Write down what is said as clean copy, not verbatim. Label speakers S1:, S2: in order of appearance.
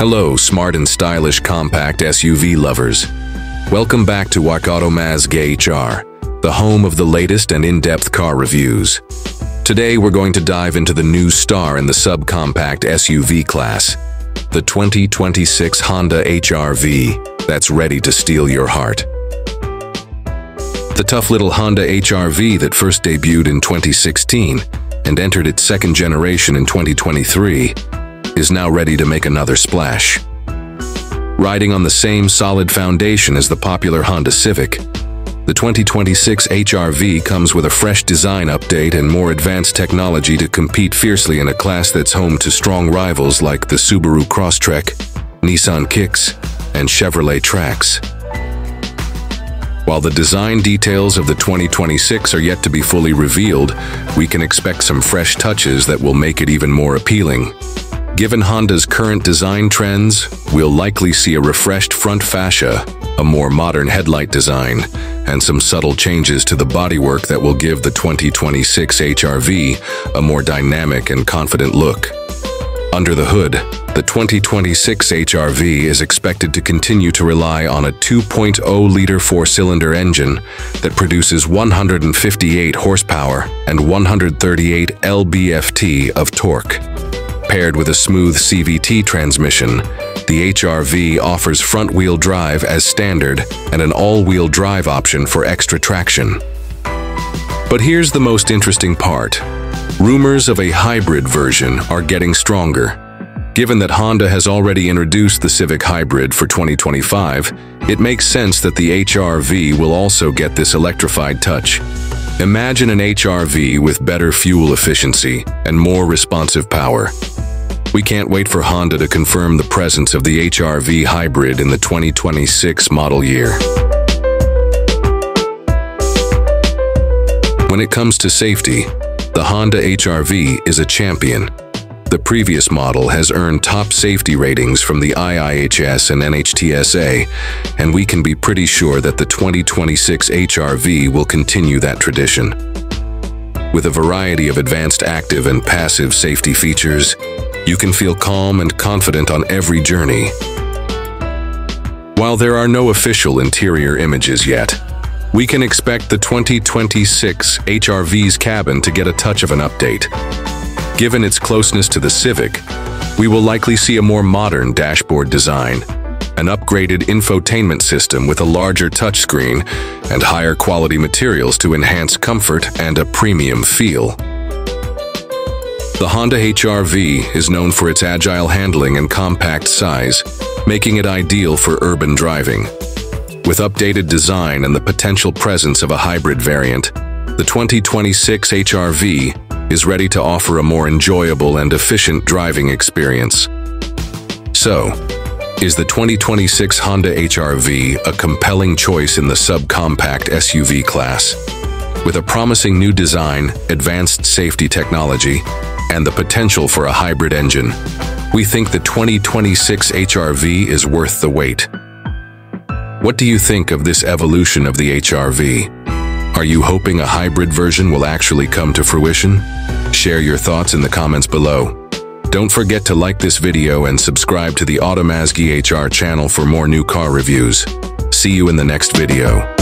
S1: Hello, smart and stylish compact SUV lovers. Welcome back to AutomagzHR, the home of the latest and in-depth car reviews. Today we're going to dive into the new star in the subcompact SUV class, the 2026 Honda HR-V that's ready to steal your heart. The tough little Honda HR-V that first debuted in 2016 and entered its second generation in 2023 is now ready to make another splash. Riding on the same solid foundation as the popular Honda Civic, the 2026 HR-V comes with a fresh design update and more advanced technology to compete fiercely in a class that's home to strong rivals like the Subaru Crosstrek, Nissan Kicks, and Chevrolet Trax. While the design details of the 2026 are yet to be fully revealed, we can expect some fresh touches that will make it even more appealing. Given Honda's current design trends, we'll likely see a refreshed front fascia, a more modern headlight design, and some subtle changes to the bodywork that will give the 2026 HR-V a more dynamic and confident look. Under the hood, the 2026 HR-V is expected to continue to rely on a 2.0-liter four-cylinder engine that produces 158 horsepower and 138 lb-ft of torque. Paired with a smooth CVT transmission, the HR-V offers front-wheel drive as standard and an all-wheel drive option for extra traction. But here's the most interesting part. Rumors of a hybrid version are getting stronger. Given that Honda has already introduced the Civic Hybrid for 2025, it makes sense that the HR-V will also get this electrified touch. Imagine an HR-V with better fuel efficiency and more responsive power. We can't wait for Honda to confirm the presence of the HR-V Hybrid in the 2026 model year. When it comes to safety, the Honda HR-V is a champion. The previous model has earned top safety ratings from the IIHS and NHTSA, and we can be pretty sure that the 2026 HR-V will continue that tradition. With a variety of advanced active and passive safety features, you can feel calm and confident on every journey. While there are no official interior images yet, we can expect the 2026 HR-V's cabin to get a touch of an update. Given its closeness to the Civic, we will likely see a more modern dashboard design, an upgraded infotainment system with a larger touchscreen, and higher quality materials to enhance comfort and a premium feel. The Honda HR-V is known for its agile handling and compact size, making it ideal for urban driving. With updated design and the potential presence of a hybrid variant, the 2026 HR-V is ready to offer a more enjoyable and efficient driving experience. So, is the 2026 Honda HR-V a compelling choice in the subcompact SUV class? With a promising new design, advanced safety technology, and the potential for a hybrid engine, we think the 2026 HR-V is worth the wait. What do you think of this evolution of the HR-V? Are you hoping a hybrid version will actually come to fruition? Share your thoughts in the comments below. Don't forget to like this video and subscribe to the AutomagzHR channel for more new car reviews. See you in the next video.